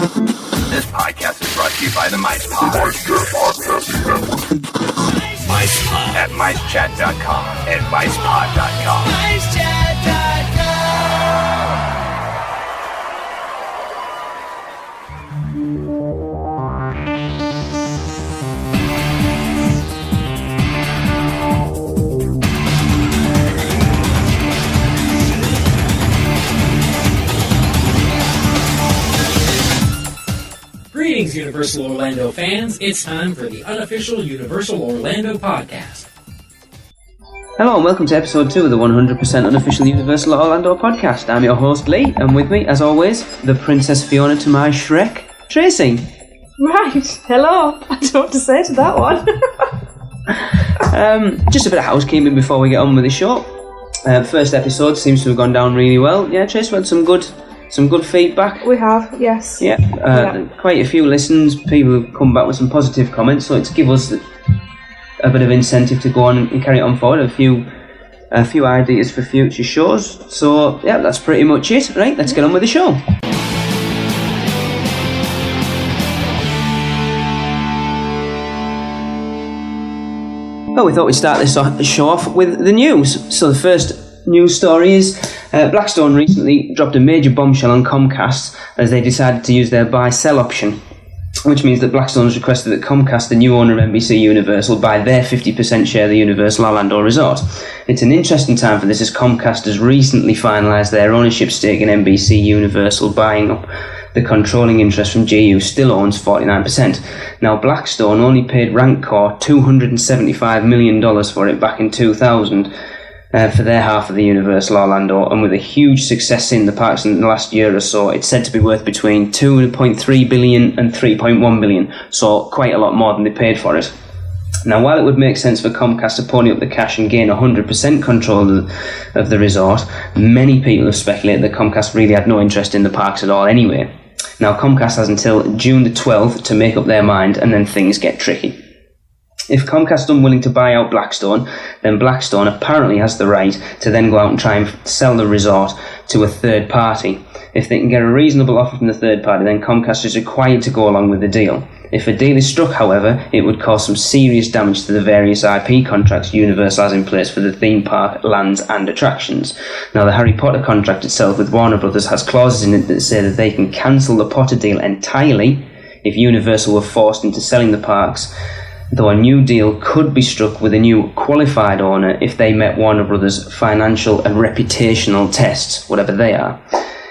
This podcast is brought to you by the Mice Pod. Mice Pod at micechat.com and micepod.com. Micechat.com. Greetings, Universal Orlando fans. It's time for the unofficial Universal Orlando podcast. Hello and welcome to episode 2 of the 100% unofficial Universal Orlando podcast. I'm your host Lee, and with me, as always, the Princess Fiona to my Shrek, Tracy. Right, hello. I don't know what to say to that one. Just a bit of housekeeping before we get on with the show. First episode seems to have gone down really well. Yeah, Tracy, we had some good feedback. We have, yes. Yeah, quite a few listens. People have come back with some positive comments, so it's give us a bit of incentive to go on and carry it on forward. A few ideas for future shows. So yeah, that's pretty much it. Right, let's get on with the show. Well, we thought we'd start this show off with the news. So the first news story is Blackstone recently dropped a major bombshell on Comcast as they decided to use their buy-sell option, which means that Blackstone's requested that Comcast, the new owner of NBC Universal, buy their 50% share of the Universal Orlando Resort. It's an interesting time for this, as Comcast has recently finalised their ownership stake in NBC Universal, buying up the controlling interest from GU, still owns 49%. Now, Blackstone only paid Rancor $275 million for it back in 2000 for their half of the Universal Orlando, and with a huge success in the parks in the last year or so, it's said to be worth between $2.3 billion and $3.1 billion, so quite a lot more than they paid for it. Now, while it would make sense for Comcast to pony up the cash and gain 100% control of the resort, many people have speculated that Comcast really had no interest in the parks at all anyway. Now, Comcast has until June the 12th to make up their mind, and then things get tricky. If Comcast is unwilling to buy out Blackstone, then Blackstone apparently has the right to then go out and try and sell the resort to a third party. If they can get a reasonable offer from the third party, then Comcast is required to go along with the deal. If a deal is struck, however, it would cause some serious damage to the various IP contracts Universal has in place for the theme park, lands and attractions. Now, the Harry Potter contract itself with Warner Brothers has clauses in it that say that they can cancel the Potter deal entirely if Universal were forced into selling the parks, though a new deal could be struck with a new qualified owner if they met Warner Brothers' financial and reputational tests, whatever they are.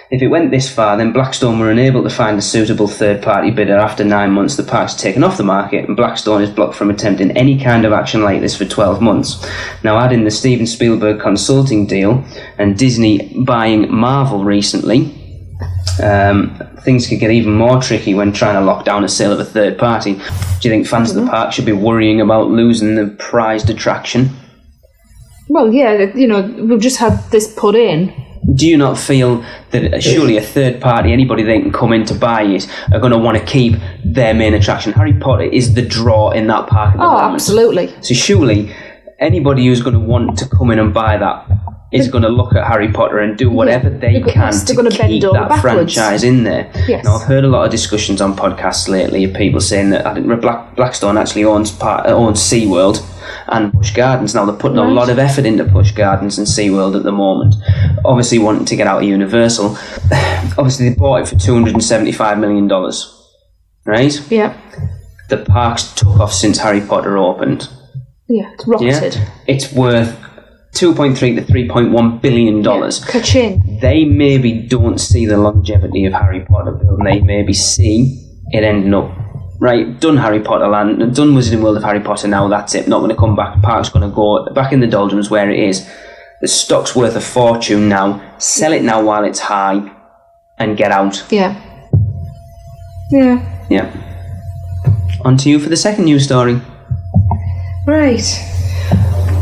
If it went this far, then Blackstone were unable to find a suitable third-party bidder after 9 months. The park's taken off the market, and Blackstone is blocked from attempting any kind of action like this for 12 months. Now, add in the Steven Spielberg consulting deal and Disney buying Marvel recently, things could get even more tricky when trying to lock down a sale of a third party. Do you think fans of the park should be worrying about losing the prized attraction? Well, yeah, we've just had this put in. Do you not feel that surely a third party, anybody that can come in to buy it, are going to want to keep their main attraction? Harry Potter is the draw in that park at the moment. Absolutely. So surely anybody who's going to want to come in and buy that is going to look at Harry Potter and do whatever they can to keep that franchise in there. Yes. Now, I've heard a lot of discussions on podcasts lately of people saying that Blackstone actually owns SeaWorld and Busch Gardens. Now, they're putting a lot of effort into Busch Gardens and SeaWorld at the moment, obviously wanting to get out of Universal. Obviously, they bought it for $275 million, right? Yeah. The parks took off since Harry Potter opened. Yeah, it's rocketed. Yeah? It's worth $2.3 to $3.1 billion. Ka-ching. They maybe don't see the longevity of Harry Potter building. They maybe see it ending up, right, done Harry Potter Land, done Wizarding World of Harry Potter, now that's it, not going to come back. The park's going to go back in the doldrums where it is. The stock's worth a fortune now. Sell it now while it's high and get out. Yeah. On to you for the second news story. Right.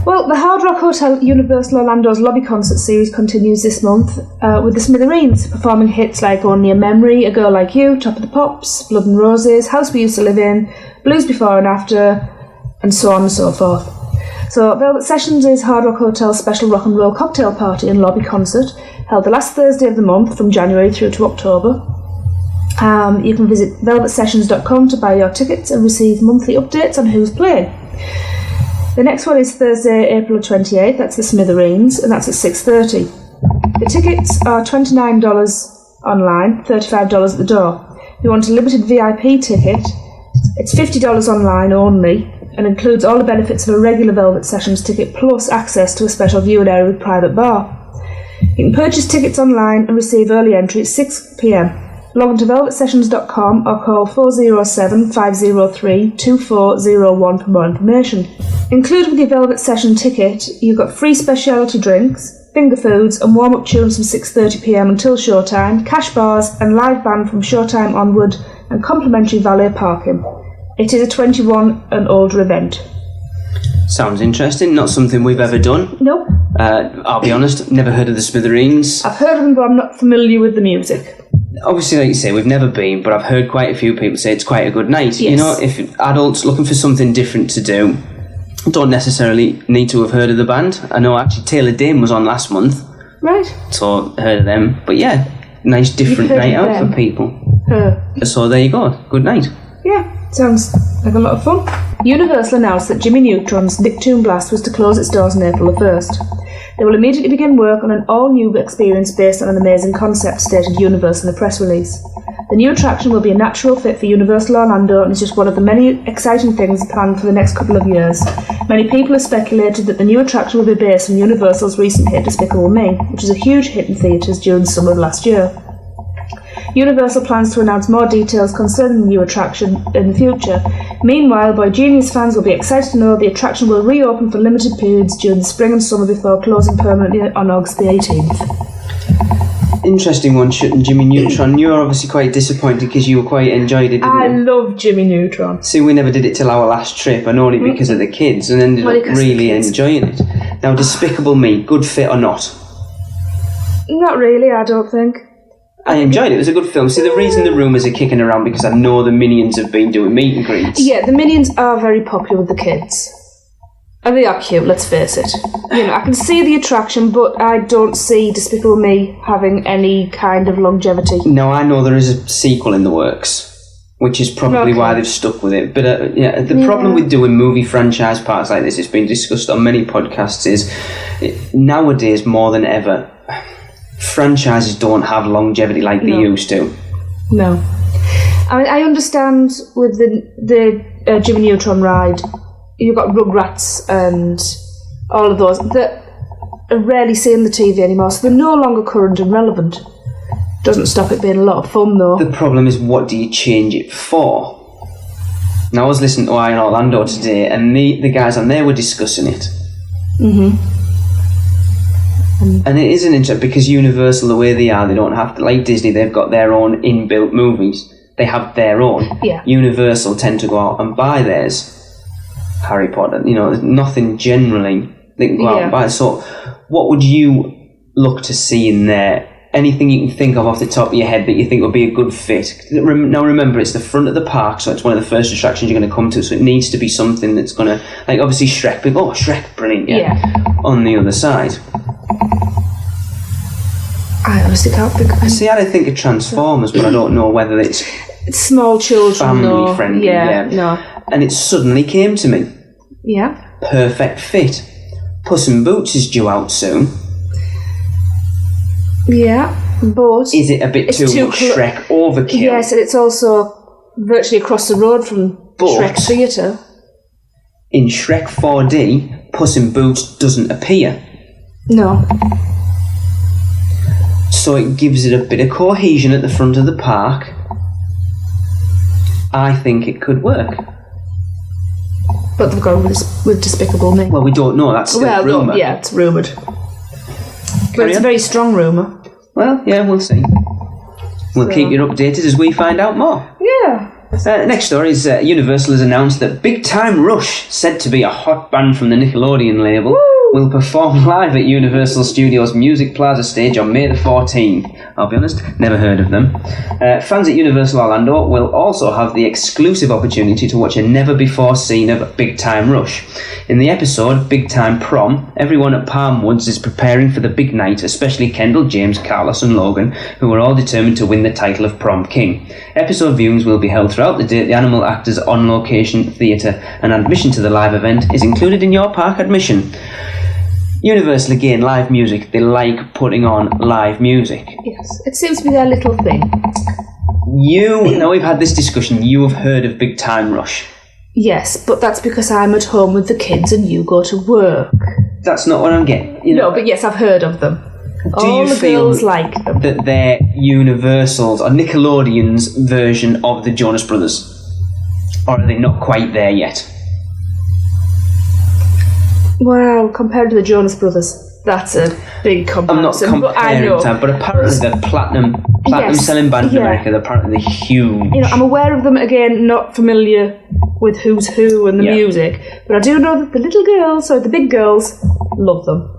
Well, the Hard Rock Hotel Universal Orlando's Lobby Concert Series continues this month with the Smithereens performing hits like Only a Memory, A Girl Like You, Top of the Pops, Blood and Roses, House We Used to Live In, Blues Before and After, and so on and so forth. So Velvet Sessions is Hard Rock Hotel's special rock and roll cocktail party and lobby concert, held the last Thursday of the month from January through to October. You can visit velvetsessions.com to buy your tickets and receive monthly updates on who's playing. The next one is Thursday, April 28th. That's the Smithereens, and that's at 6:30. The tickets are $29 online, $35 at the door. If you want a limited VIP ticket, it's $50 online only, and includes all the benefits of a regular Velvet Sessions ticket plus access to a special viewing area with private bar. You can purchase tickets online and receive early entry at 6 p.m. Log on to velvetsessions.com or call 407-503-2401 for more information. Included with your Velvet Session ticket, you've got free specialty drinks, finger foods and warm-up tunes from 6:30 p.m. until showtime, cash bars and live band from showtime onward, and complimentary valet parking. It is a 21 and older event. Sounds interesting. Not something we've ever done. Nope. I'll be honest, never heard of the Smithereens. I've heard of them, but I'm not familiar with the music. Obviously, like you say, we've never been, but I've heard quite a few people say it's quite a good night. Yes. You know, if adults looking for something different to do, don't necessarily need to have heard of the band. I know actually Taylor Dane was on last month. Right. So heard of them. But yeah, nice different night out for people. So there you go. Good night. Yeah, sounds like a lot of fun. Universal announced that Jimmy Neutron's Nicktoon Blast was to close its doors on April the 1st. They will immediately begin work on an all-new experience based on an amazing concept, stated Universal in a press release. The new attraction will be a natural fit for Universal Orlando and is just one of the many exciting things planned for the next couple of years. Many people have speculated that the new attraction will be based on Universal's recent hit Despicable Me, which was a huge hit in theatres during the summer of last year. Universal plans to announce more details concerning the new attraction in the future. Meanwhile, Boy Genius fans will be excited to know the attraction will reopen for limited periods during the spring and summer before closing permanently on August the 18th. Interesting one, shooting Jimmy Neutron. You were obviously quite disappointed because you quite enjoyed it, didn't you? I love Jimmy Neutron. See, we never did it till our last trip, and only because of the kids, and ended up really enjoying it. Now, Despicable Me, good fit or not? Not really, I don't think. I enjoyed it. It was a good film. See, the reason the rumours are kicking around because I know the Minions have been doing meet and greets. Yeah, the Minions are very popular with the kids. And they are cute, let's face it. You know, I can see the attraction, but I don't see Despicable Me having any kind of longevity. No, I know there is a sequel in the works, which is probably why they've stuck with it. But the problem with doing movie franchise parks like this, it's been discussed on many podcasts, is nowadays more than ever, franchises don't have longevity like they used to. No. I mean, I understand with the Jimmy Neutron ride, you've got Rugrats and all of those that are rarely seen on the TV anymore, so they're no longer current and relevant. Doesn't stop it being a lot of fun, though. The problem is, what do you change it for? Now, I was listening to Iron Orlando today, and the guys on there were discussing it. Mm-hmm. And it isn't interesting, because Universal, the way they are, they don't have to, like Disney, they've got their own inbuilt movies. They have their own. Yeah. Universal tend to go out and buy theirs. Harry Potter, you know, there's nothing generally they can go out and buy. So what would you look to see in there? Anything you can think of off the top of your head that you think would be a good fit? Now remember, it's the front of the park, so it's one of the first attractions you're going to come to, so it needs to be something that's going to, like obviously Shrek, people, Shrek, brilliant, on the other side. I honestly can't think of it. See, I think of Transformers, but I don't know whether it's small children, family friendly. No. And it suddenly came to me. Yeah. Perfect fit. Puss in Boots is due out soon. Yeah, but is it a bit too much Shrek overkill? Yes, and it's also virtually across the road from Shrek Theatre. In Shrek 4D, Puss in Boots doesn't appear. No. So it gives it a bit of cohesion at the front of the park. I think it could work. But they've gone with Despicable Me. Well, we don't know. That's still rumour. Yeah, it's rumoured. But it's a very strong rumour. Well, yeah, we'll see. We'll keep you updated as we find out more. Yeah. Next story is Universal has announced that Big Time Rush, said to be a hot band from the Nickelodeon label, will perform live at Universal Studios Music Plaza stage on May the 14th. I'll be honest, never heard of them. Fans at Universal Orlando will also have the exclusive opportunity to watch a never-before-seen Big Time Rush. In the episode Big Time Prom, everyone at Palm Woods is preparing for the big night, especially Kendall, James, Carlos and Logan, who are all determined to win the title of Prom King. Episode viewings will be held throughout the day at the Animal Actors on-location theatre, and admission to the live event is included in your park admission. Universal, again, live music. They like putting on live music. Yes, it seems to be their little thing. Now we've had this discussion, you have heard of Big Time Rush. Yes, but that's because I'm at home with the kids and you go to work. That's not what I'm getting. No, but yes, I've heard of them. Do All you the feel girls like them. that they're Universal's or Nickelodeon's version of the Jonas Brothers? Or are they not quite there yet? Well, compared to the Jonas Brothers, that's a big comparison. I'm not comparing them, but apparently they're platinum selling band in America. They're apparently huge. I'm aware of them, again, not familiar with who's who and the music, but I do know that the little girls, or the big girls, love them.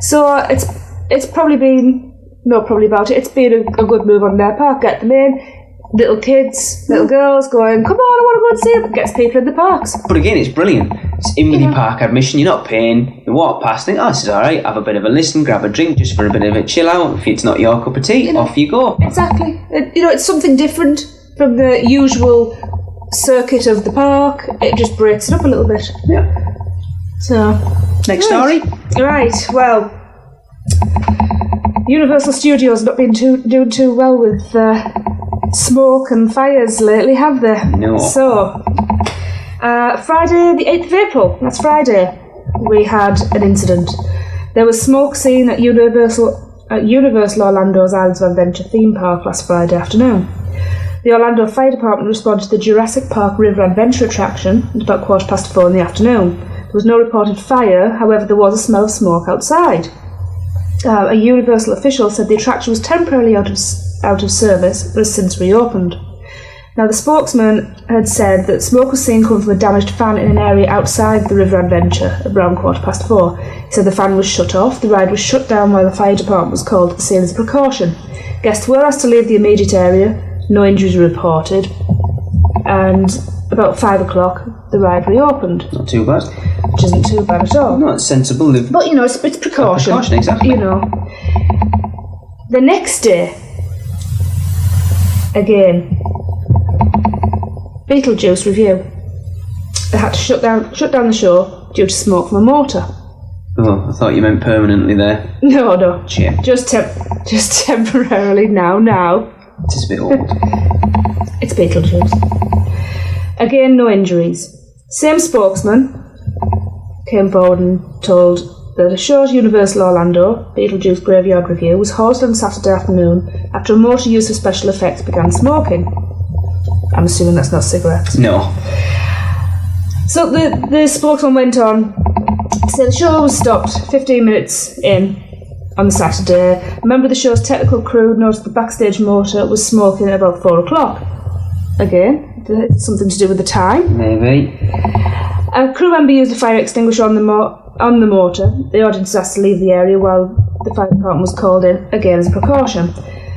So it's probably been, it's been a good move on their part. Get them in. Little kids, little girls going, come on, I want to go and see it. Gets people in the parks. But again, it's brilliant. It's in with your park admission, you're not paying. You walk past, think, this is alright, have a bit of a listen, grab a drink just for a bit of a chill out. If it's not your cup of tea, off you go. Exactly. It's something different from the usual circuit of the park. It just breaks it up a little bit. Yeah. So. Next story. Right, well, Universal Studios not been doing too well with smoke and fires lately, have they? No. So, Friday the 8th of April, that's Friday, we had an incident. There was smoke seen at Universal Orlando's Islands of Adventure theme park last Friday afternoon. The Orlando Fire Department responded to the Jurassic Park River Adventure attraction at about 4:15 in the afternoon. There was no reported fire, however there was a smell of smoke outside. A Universal official said the attraction was temporarily out of service, but has since reopened. Now, the spokesman had said that smoke was seen coming from a damaged fan in an area outside the River Adventure at around 4:15. He said the fan was shut off, the ride was shut down while the fire department was called to the scene as a precaution. Guests were asked to leave the immediate area, no injuries were reported, and about 5 o'clock the ride reopened. Not too bad. Which isn't too bad at all. No, it's sensible. But, it's precaution. Precaution, exactly. The next day, again, Beetlejuice review. They had to shut down the show due to smoke from a motor. Oh, I thought you meant permanently there. No. Shit. Just temporarily now. It's just a bit old. It's Beetlejuice. Again, no injuries. Same spokesman came forward and told that a show at Universal Orlando, Beetlejuice Graveyard Review, was halted on Saturday afternoon after a motor used for special effects began smoking. I'm assuming that's not cigarettes. No. So the spokesman went on to say the show was stopped 15 minutes in on the Saturday. A member of the show's technical crew noticed the backstage motor was smoking at about 4 o'clock. Again, something to do with the time. Maybe. A crew member used a fire extinguisher on the motor. The audience was asked to leave the area while the fire department was called in, again as a precaution.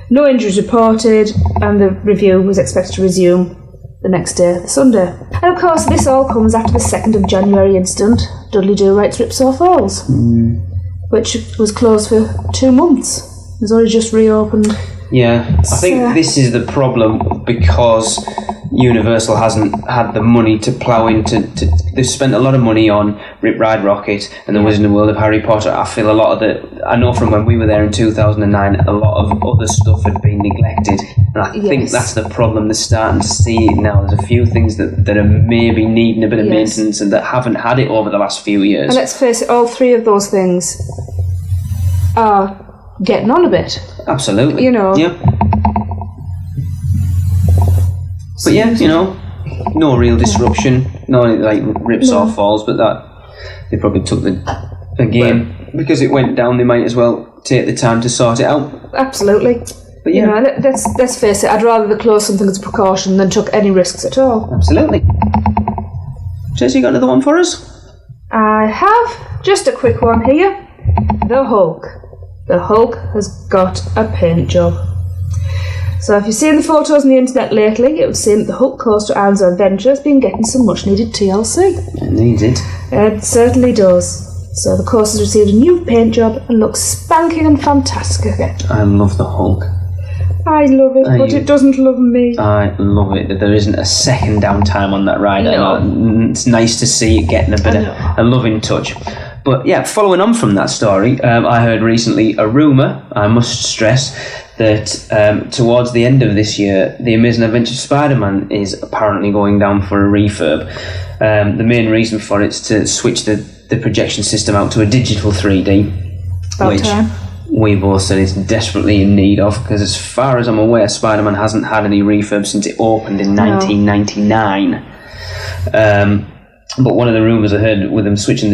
No injuries reported, and the review was expected to resume the next day, the Sunday. And of course, this all comes after the 2nd of January incident, Dudley Do-Right's Ripsaw Falls, which was closed for 2 months. It was only just reopened. Yeah, I think this is the problem because Universal hasn't had the money to plough into. They've spent a lot of money on Rip Ride Rockit and the Wizarding World of Harry Potter. I feel a lot of I know from when we were there in 2009, a lot of other stuff had been neglected, and I think that's the problem. They're starting to see it now. There's a few things that are maybe needing a bit of maintenance and that haven't had it over the last few years. And let's face it, all 3 of those things are getting on a bit. Absolutely. Yeah. But no real disruption, no Ripsaw Falls, but that they probably took because it went down. They might as well take the time to sort it out. Absolutely. But let's face it. I'd rather they close something as a precaution than took any risks at all. Absolutely. Jess, you got another one for us? I have. Just a quick one here. The Hulk. The Hulk has got a paint job. So if you've seen the photos on the internet lately, it would seem that the Hulk coaster Islands of Adventure has been getting some much needed TLC. It needs it. It certainly does. So the coaster's received a new paint job and looks spanking and fantastic again. I love the Hulk. I love it, but it doesn't love me. I love it. There isn't a second downtime on that ride. No. It's nice to see it getting a bit of a loving touch. But yeah, following on from that story, I heard recently a rumour, I must stress, that towards the end of this year, the Amazing Adventures Spider-Man is apparently going down for a refurb. The main reason for it is to switch the projection system out to a digital 3D, which we both said it's desperately in need of, because as far as I'm aware, Spider-Man hasn't had any refurb since it opened in 1999. But one of the rumours I heard with them switching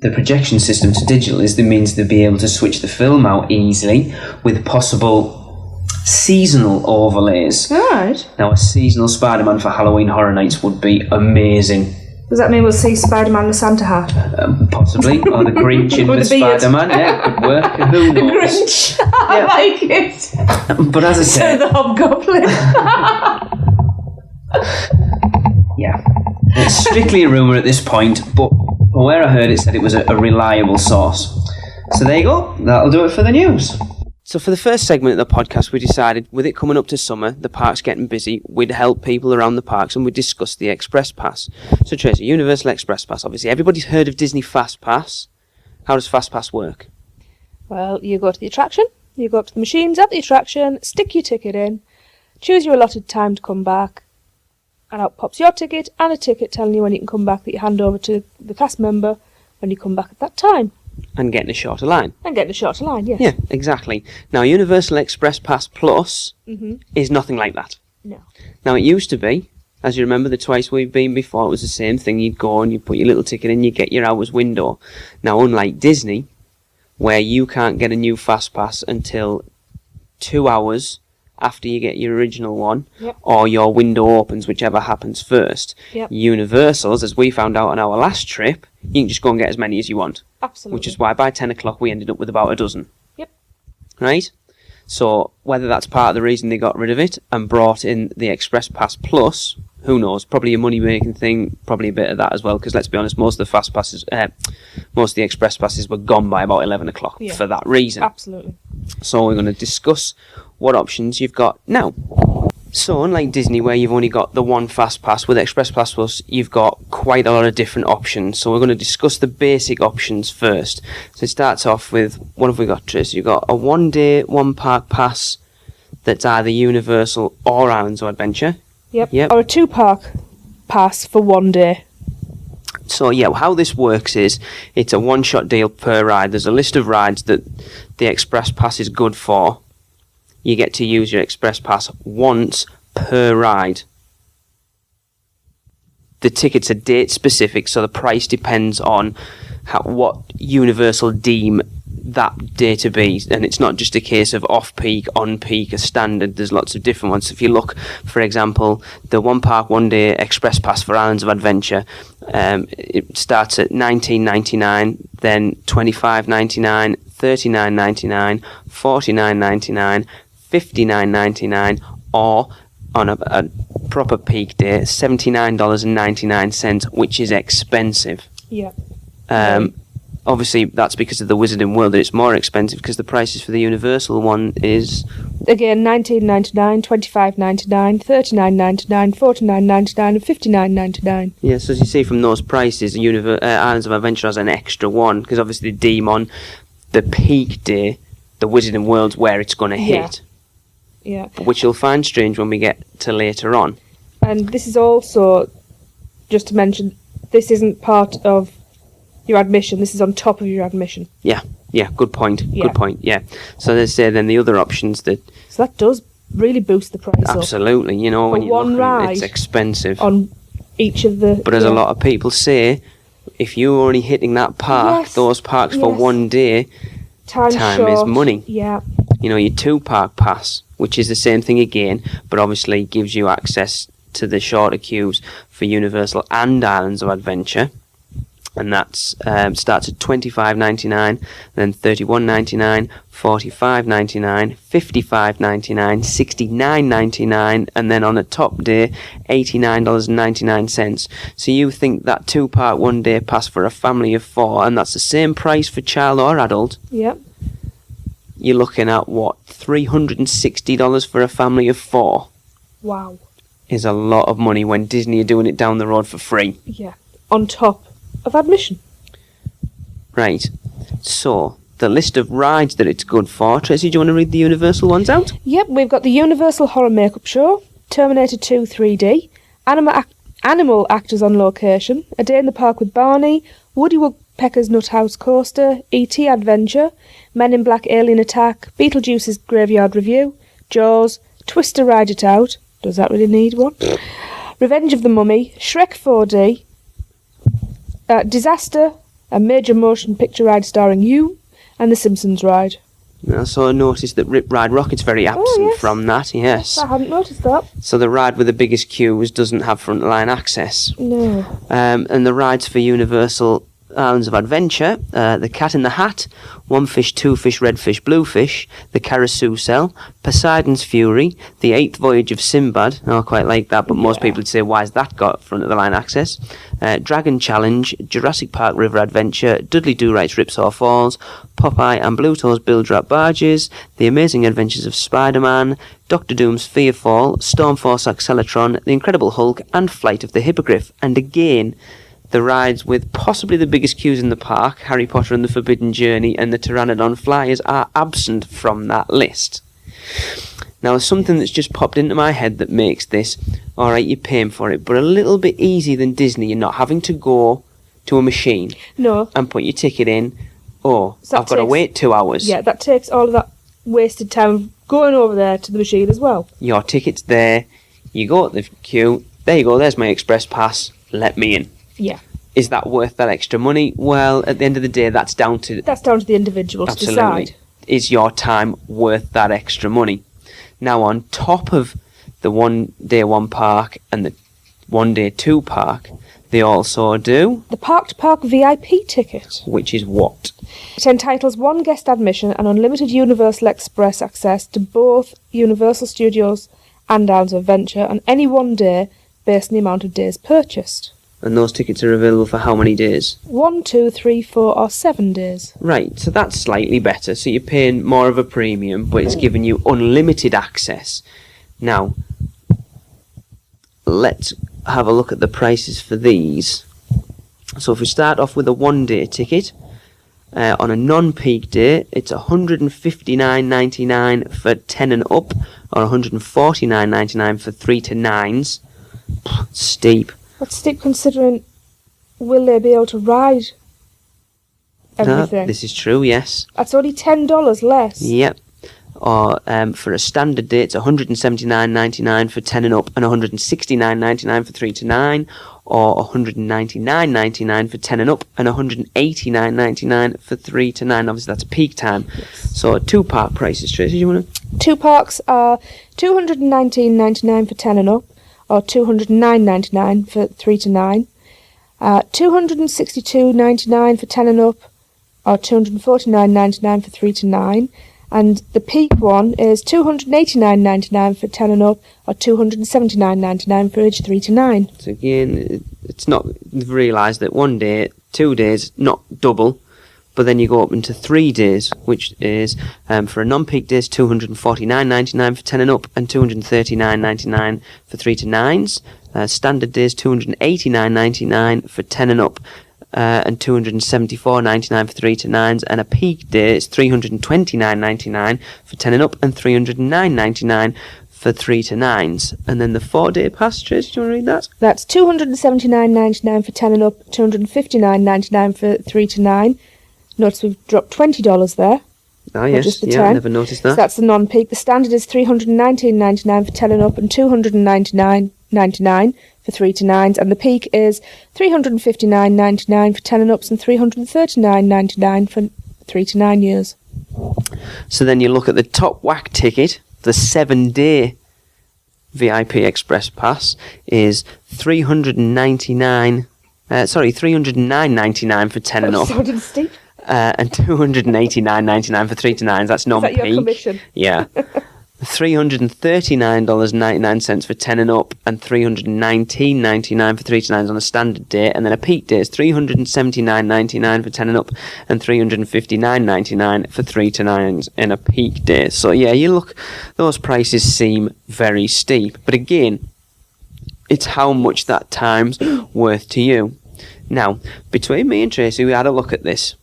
the projection system to digital is that means they'll be able to switch the film out easily with possible seasonal overlays. Right. Now, a seasonal Spider-Man for Halloween Horror Nights would be amazing. Does that mean we'll see Spider-Man with Santa hat? Possibly. Or the Grinch in the Spider-Man. Yeah, it could work. Who knows? The Grinch. I like it. But as I said... So the Hobgoblin. Yeah. It's strictly a rumour at this point, but where I heard it said it was a reliable source. So there you go. That'll do it for the news. So for the first segment of the podcast, we decided, with it coming up to summer, the park's getting busy, we'd help people around the parks and we'd discuss the Express Pass. So Tracy, Universal Express Pass, obviously everybody's heard of Disney Fast Pass. How does Fast Pass work? Well, you go to the attraction, you go up to the machines at the attraction, stick your ticket in, choose your allotted time to come back, and out pops your ticket and a ticket telling you when you can come back that you hand over to the cast member when you come back at that time. And getting a shorter line. And getting a shorter line, yes. Yeah, exactly. Now, Universal Express Pass Plus is nothing like that. No. Now, it used to be, as you remember the twice we've been before, it was the same thing. You'd go and you put your little ticket in, you get your hours window. Now, unlike Disney, where you can't get a new Fast Pass until 2 hours after you get your original one, or your window opens, whichever happens first. Universals, as we found out on our last trip, you can just go and get as many as you want. Absolutely. Which is why by 10 o'clock we ended up with about a dozen. Yep. Right? So whether that's part of the reason they got rid of it and brought in the Express Pass Plus, who knows? Probably a money-making thing, probably a bit of that as well, because let's be honest, most of the Fast Passes, most of the Express Passes were gone by about 11 o'clock for that reason. Absolutely. So we're going to discuss what options you've got now. So unlike Disney, where you've only got the one Fast Pass, with Express Pass Plus you've got quite a lot of different options. So we're going to discuss the basic options first. So it starts off with, what have we got, Trace? You've got a 1 day, 1 park pass that's either Universal or Islands of Adventure. Yep. Or a 2 park pass for 1 day. So yeah, how this works is it's a one-shot deal per ride. There's a list of rides that the Express Pass is good for. You get to use your Express Pass once per ride. The tickets are date specific, so the price depends on what Universal deem that day to be, and it's not just a case of off-peak, on-peak, a standard. There's lots of different ones. If you look, for example, the 1 park 1 day Express Pass for Islands of Adventure, it starts at $19.99, then $25.99, $39.99, $49.99, $59.99, or on a proper peak day, $79.99, which is expensive. Yeah. Obviously, that's because of the Wizarding World that it's more expensive, because the prices for the Universal one is... Again, $19.99, $25.99, $39.99, $49.99 and $59.99. Yeah, so as you see from those prices, Islands of Adventure has an extra one, because obviously they deem on the peak day, the Wizarding World's where it's going to hit. Yeah. Which you'll find strange when we get to later on. And this is also, just to mention, this isn't part of your admission, this is on top of your admission. Yeah, good point. Yeah. Good point, yeah. So let's say then the other options that... So that does really boost the price Absolutely, up. You know, when For you one look at it, ride it's expensive. On each of the... But as a lot of people say, if you're only hitting that park, those parks for 1 day, time is money. Yeah. You know, your 2 park pass, which is the same thing again, but obviously gives you access to the shorter queues for Universal and Islands of Adventure. and that's starts at $25.99, then $31.99, $45.99, $55.99, $69.99, and then on a top day, $89.99. So you think that 2-park 1-day pass for a family of 4, and that's the same price for child or adult? Yep. You're looking at what, $360 for a family of 4? Wow. Is a lot of money when Disney are doing it down the road for free. Yeah. On top of admission. Right. So, the list of rides that it's good for. Tracy, do you want to read the Universal ones out? Yep, we've got the Universal Horror Makeup Show, Terminator 2 3D, animal actors on location, A Day in the Park with Barney, Woody Woodpecker's Nut House Coaster, E.T. Adventure, Men in Black Alien Attack, Beetlejuice's Graveyard Review, Jaws, Twister Ride It Out, does that really need one? Revenge of the Mummy, Shrek 4D, Disaster, a major motion picture ride starring you, and The Simpsons ride. I also noticed that Rip Ride Rocket's very absent yes. from that, yes. I hadn't noticed that. So the ride with the biggest queues doesn't have front line access. No. And the rides for Universal Islands of Adventure, the Cat in the Hat, One Fish, Two Fish, Red Fish, Blue Fish, the Carousel, Poseidon's Fury, the 8th Voyage of Sinbad. I quite like that, but most people would say, why has that got front of the line access? Dragon Challenge, Jurassic Park River Adventure, Dudley Do-Right's Ripsaw Falls, Popeye and Bluto's Bilge-Rat Barges, The Amazing Adventures of Spider-Man, Doctor Doom's Fearfall, Stormforce Acceleratron, The Incredible Hulk, and Flight of the Hippogriff. And again, the rides with possibly the biggest queues in the park, Harry Potter and the Forbidden Journey and the Pteranodon Flyers, are absent from that list. Now, there's something that's just popped into my head that makes this, alright, you're paying for it, but a little bit easier than Disney. You're not having to go to a machine and put your ticket in. Oh, So I've got to wait 2 hours. Yeah, that takes all of that wasted time of going over there to the machine as well. Your ticket's there, you go at the queue, there you go, there's my express pass, let me in. Yeah. Is that worth that extra money? Well, at the end of the day, that's down to the individual to decide. Is your time worth that extra money? Now, on top of the 1 day 1 park and the 1 day 2 park, they also do the Park-to-Park VIP ticket. Which is what? It entitles 1 guest admission and unlimited Universal Express access to both Universal Studios and Islands of Adventure on any 1 day based on the amount of days purchased. And those tickets are available for how many days? 1, 2, 3, 4 or 7 days. Right, so that's slightly better. So you're paying more of a premium, but it's giving you unlimited access. Now, let's have a look at the prices for these. So if we start off with a 1 day ticket, on a non-peak day, it's $159.99 for 10 and up, or $149.99 for 3 to 9s. Steep. That's steep considering will they be able to ride everything? This is true, yes. That's only $10 less. Yep. Or for a standard day, it's $179.99 for 10 and up, and $169.99 for 3 to 9, or $199.99 for 10 and up, and $189.99 for 3 to 9. Obviously, that's peak time. Yes. So 2 park prices, Tracy, do you want to? 2 parks are $219.99 for 10 and up, or $209.99 for 3 to 9, $262.99 for 10 and up, or $249.99 for 3 to 9, and the peak one is $289.99 for 10 and up, or $279.99 for age 3 to 9. So again, it's not, you've realised that 1 day, 2 days, not double, but then you go up into 3 days, which is, for a non-peak days, $249.99 for 10 and up, and $239.99 for 3 to 9s. Standard days, $289.99 for 10 and up, and $274.99 for 3 to 9s, and a peak day is $329.99 for 10 and up, and $309.99 for 3 to 9s. And then the 4 day pass, Tracy, do you want to read that? That's $279.99 for 10 and up, $259.99 for 3 to 9. Notice we've dropped $20 there. Oh yes, Just the yeah, 10. I never noticed that. So that's the non-peak. The standard is $319.99 for 10 and up, and $299.99 for 3 to 9s, and the peak is $359.99 for 10 and ups, and $339.99 for 3 to 9 years. So then you look at the top whack ticket, the 7 day VIP Express Pass is $399. $309.99 for 10 and up. Sounded steep. And $289.99 for 3 to 9s. That's non-peak. Is that your commission? Yeah. $339.99 for 10 and up, and $319.99 for 3 to 9s on a standard day, and then a peak day is $379.99 for 10 and up, and $359.99 for 3 to 9s in a peak day. So yeah, you look, those prices seem very steep, but again, it's how much that time's worth to you. Now, between me and Tracy, we had a look at this,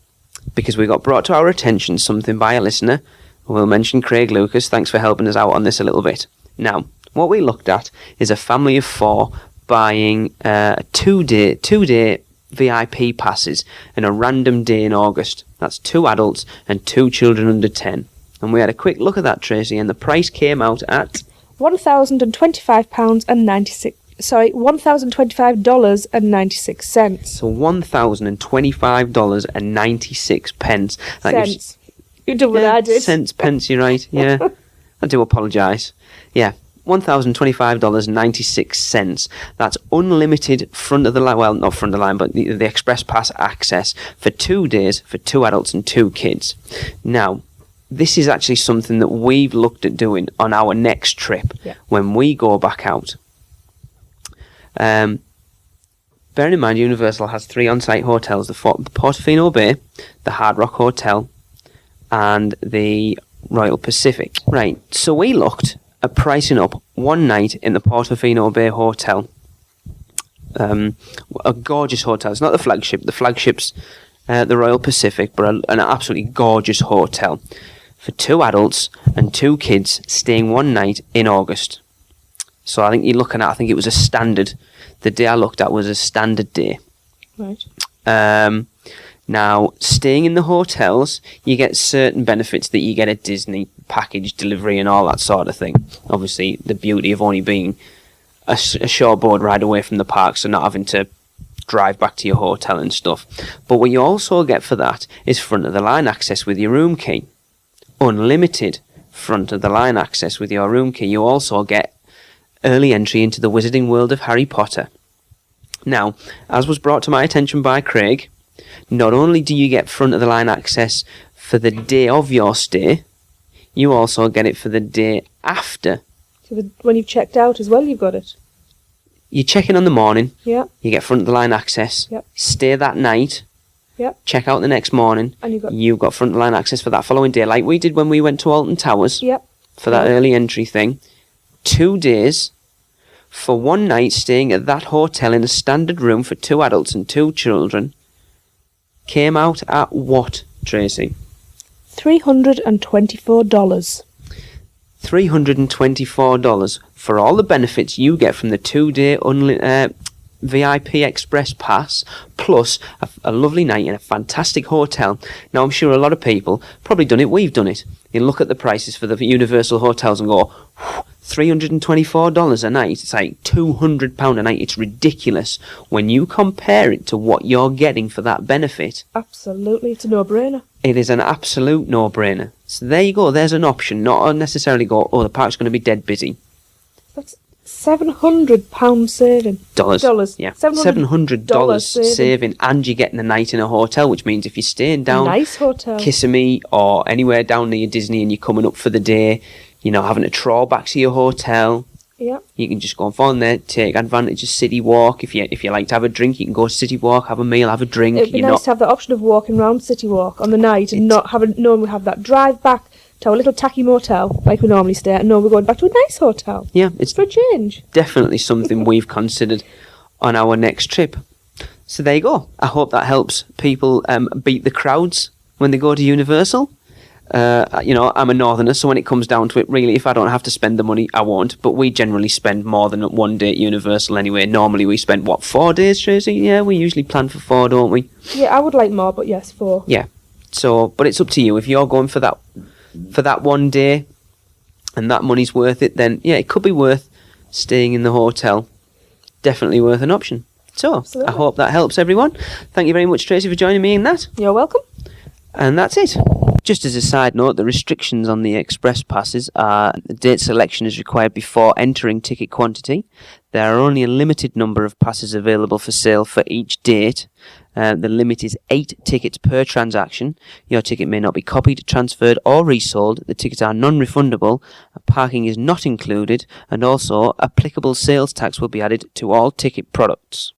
because we got brought to our attention something by a listener. We'll mention Craig Lucas. Thanks for helping us out on this a little bit. Now, what we looked at is a family of 4 buying two-day VIP passes in a random day in August. That's 2 adults and 2 children under 10. And we had a quick look at that, Tracy, and the price came out at $1,025.96. Sorry, $1,025.96. So $1,025.96. Cents. You did what I did. Cents, pence, you're right. Yeah. I do apologise. Yeah. $1,025.96. That's unlimited front of the line, well, not front of the line, but the Express Pass access for 2 days for 2 adults and 2 kids. Now, this is actually something that we've looked at doing on our next trip when we go back out. Bearing in mind, Universal has 3 on-site hotels, the Portofino Bay, the Hard Rock Hotel, and the Royal Pacific. Right, so we looked at pricing up one night in the Portofino Bay Hotel. A gorgeous hotel. It's not the flagship. The flagship's the Royal Pacific, but an absolutely gorgeous hotel for 2 adults and 2 kids staying one night in August. So I think you're looking at, I think it was a standard. The day I looked at was a standard day. Right. Now, staying in the hotels, you get certain benefits that you get at Disney, package delivery and all that sort of thing. Obviously, the beauty of only being a shortboard ride away from the park, so not having to drive back to your hotel and stuff. But what you also get for that is front-of-the-line access with your room key. Unlimited front-of-the-line access with your room key. You also get early entry into the Wizarding World of Harry Potter. Now, as was brought to my attention by Craig, not only do you get front-of-the-line access for the day of your stay, you also get it for the day after. So when you've checked out as well, you've got it? You check in on the morning, yeah. You get front-of-the-line access, yep. Stay that night, yep. Check out the next morning, and you've got front-of-the-line access for that following day, like we did when we went to Alton Towers, yep. For that early entry thing. 2 days for one night staying at that hotel in a standard room for 2 adults and 2 children came out at what, Tracy? $324. $324 for all the benefits you get from the 2-day VIP Express Pass, plus a lovely night in a fantastic hotel. Now, I'm sure a lot of people probably done it. We've done it. You look at the prices for the Universal hotels and go, $324 a night. It's like £200 a night. It's ridiculous when you compare it to what you're getting for that benefit. Absolutely, it's a no-brainer. It is an absolute no-brainer. So there you go. There's an option. Not unnecessarily go, oh, the park's going to be dead busy. That's £700 saving. Dollars. Yeah. $700 saving, and you're getting a night in a hotel, which means if you're staying down nice hotel, Kissimmee or anywhere down near Disney and you're coming up for the day, you know, having to trawl back to your hotel, yeah, you can just go on there, take advantage of City Walk. If you like to have a drink, you can go to City Walk, have a meal, have a drink. It'd be nice to have the option of walking around City Walk on the night and not knowing we have that drive back to our little tacky motel like we normally stay at, and no, we're going back to a nice hotel. Yeah, it's for a change. Definitely something we've considered on our next trip. So there you go. I hope that helps people beat the crowds when they go to Universal. You know, I'm a northerner, so when it comes down to it, really, if I don't have to spend the money, I won't. But we generally spend more than 1 day at Universal anyway. Normally we spend, 4 days, Tracy? Yeah, we usually plan for 4, don't we? Yeah, I would like more, but yes, 4. Yeah. So, but it's up to you. If you're going for that 1 day and that money's worth it, then yeah, it could be worth staying in the hotel. Definitely worth an option. So, absolutely. I hope that helps everyone. Thank you very much, Tracy, for joining me in that. You're welcome. And that's it. Just as a side note, the restrictions on the Express Passes are the date selection is required before entering ticket quantity. There are only a limited number of passes available for sale for each date. The limit is 8 tickets per transaction. Your ticket may not be copied, transferred or resold. The tickets are non-refundable. Parking is not included, and also applicable sales tax will be added to all ticket products.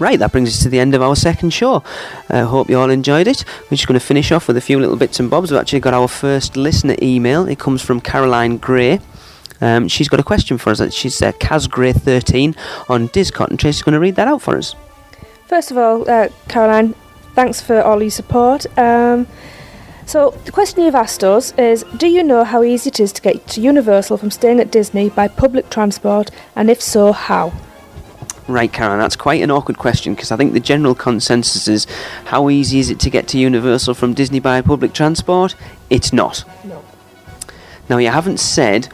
Right, that brings us to the end of our second show. I hope you all enjoyed it. We're just going to finish off with a few little bits and bobs. We've actually got our first listener email. It comes from Caroline Gray. She's got a question for us. She's Kaz Gray 13 on Discot, and Tracy's going to read that out for us. First of all, Caroline, thanks for all your support. So the question you've asked us is, do you know how easy it is to get to Universal from staying at Disney by public transport, and if so, how? Right, Karen, that's quite an awkward question, because I think the general consensus is, how easy is it to get to Universal from Disney by public transport? It's not. No. Now, you haven't said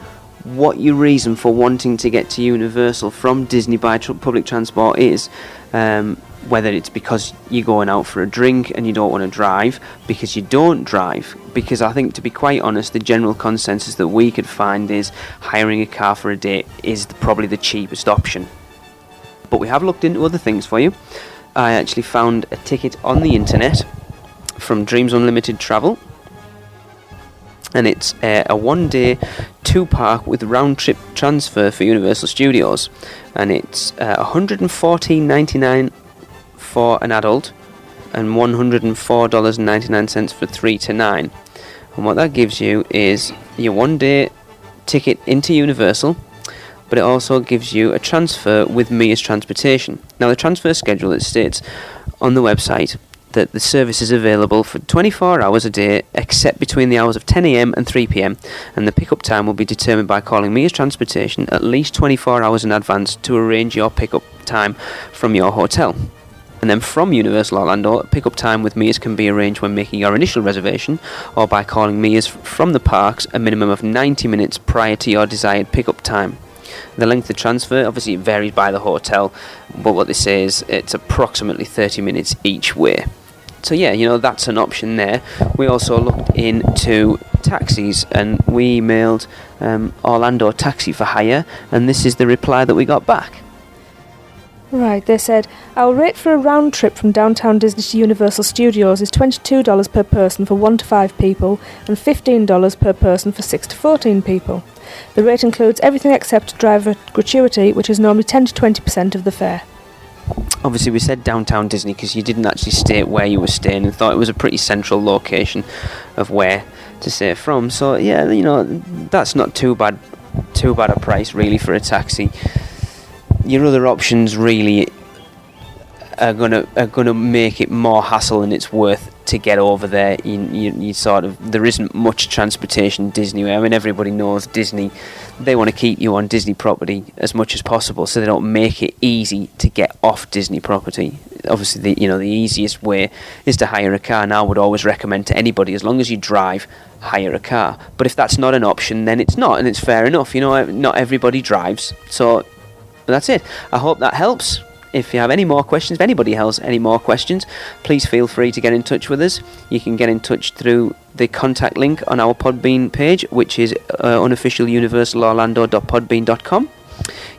what your reason for wanting to get to Universal from Disney by public transport is. Whether it's because you're going out for a drink and you don't want to drive, because you don't drive. Because I think, to be quite honest, the general consensus that we could find is hiring a car for a day is probably the cheapest option. But we have looked into other things for you. I actually found a ticket on the internet from Dreams Unlimited Travel, and it's a one-day 2-park with round-trip transfer for Universal Studios, and it's $114.99 for an adult and $104.99 for 3 to 9. And what that gives you is your one-day ticket into Universal, but it also gives you a transfer with Mia's Transportation. Now, the transfer schedule, it states on the website that the service is available for 24 hours a day, except between the hours of 10 a.m. and 3 p.m, and the pickup time will be determined by calling Mia's Transportation at least 24 hours in advance to arrange your pickup time from your hotel. And then from Universal Orlando, pickup time with Mia's can be arranged when making your initial reservation, or by calling Mia's from the parks a minimum of 90 minutes prior to your desired pickup time. The length of transfer, obviously it varies by the hotel, but what they say is it's approximately 30 minutes each way. So yeah, that's an option there. We also looked into taxis, and we emailed Orlando Taxi for Hire, and this is the reply that we got back. Right, they said, our rate for a round trip from downtown Disney to Universal Studios is $22 per person for 1 to 5 people and $15 per person for 6 to 14 people. The rate includes everything except driver gratuity, which is normally 10 to 20% of the fare. Obviously, we said downtown Disney because you didn't actually state where you were staying, and thought it was a pretty central location of where to stay from. So yeah, that's not too bad a price really for a taxi. Your other options really are gonna make it more hassle than it's worth to get over there. You sort of, there isn't much transportation Disney. I mean, everybody knows Disney. They want to keep you on Disney property as much as possible, so they don't make it easy to get off Disney property. Obviously, the easiest way is to hire a car, and I would always recommend to anybody, as long as you drive, hire a car. But if that's not an option, then it's not, and it's fair enough. Not everybody drives, so that's it. I hope that helps. If you have any more questions, if anybody has any more questions, please feel free to get in touch with us. You can get in touch through the contact link on our Podbean page, which is unofficialuniversalorlando.podbean.com.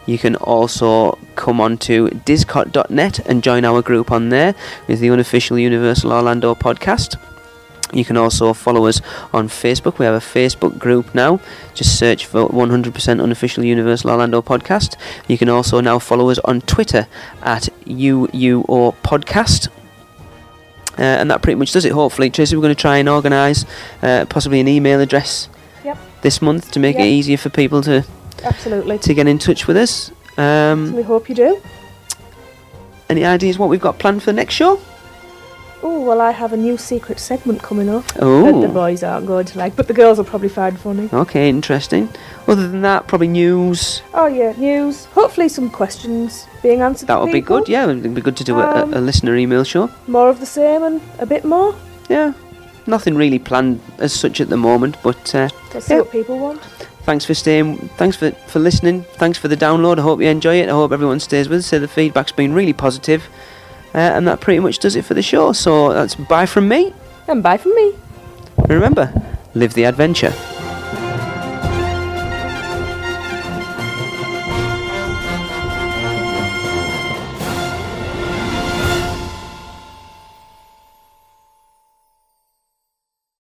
You can also come on to discot.net and join our group on there with the Unofficial Universal Orlando podcast. You can also follow us on Facebook. We have a Facebook group now. Just search for 100% Unofficial Universal Orlando Podcast. You can also now follow us on Twitter at UUO Podcast. And that pretty much does it, hopefully. Tracy, we're going to try and organise possibly an email address this month to make it easier for people to get in touch with us. We hope you do. Any ideas what we've got planned for the next show? Oh, well, I have a new secret segment coming up that Oh. the boys aren't going to like, but the girls will probably find funny. Okay, interesting. Other than that, probably news. Oh, yeah, news. Hopefully some questions being answered. That would be good, yeah. It would be good to do a listener email show. More of the same and a bit more. Yeah. Nothing really planned as such at the moment, but Let's see what people want. Thanks for staying. Thanks for listening. Thanks for the download. I hope you enjoy it. I hope everyone stays with us. So the feedback's been really positive. And that pretty much does it for the show. So that's bye from me. And bye from me. And remember, live the adventure.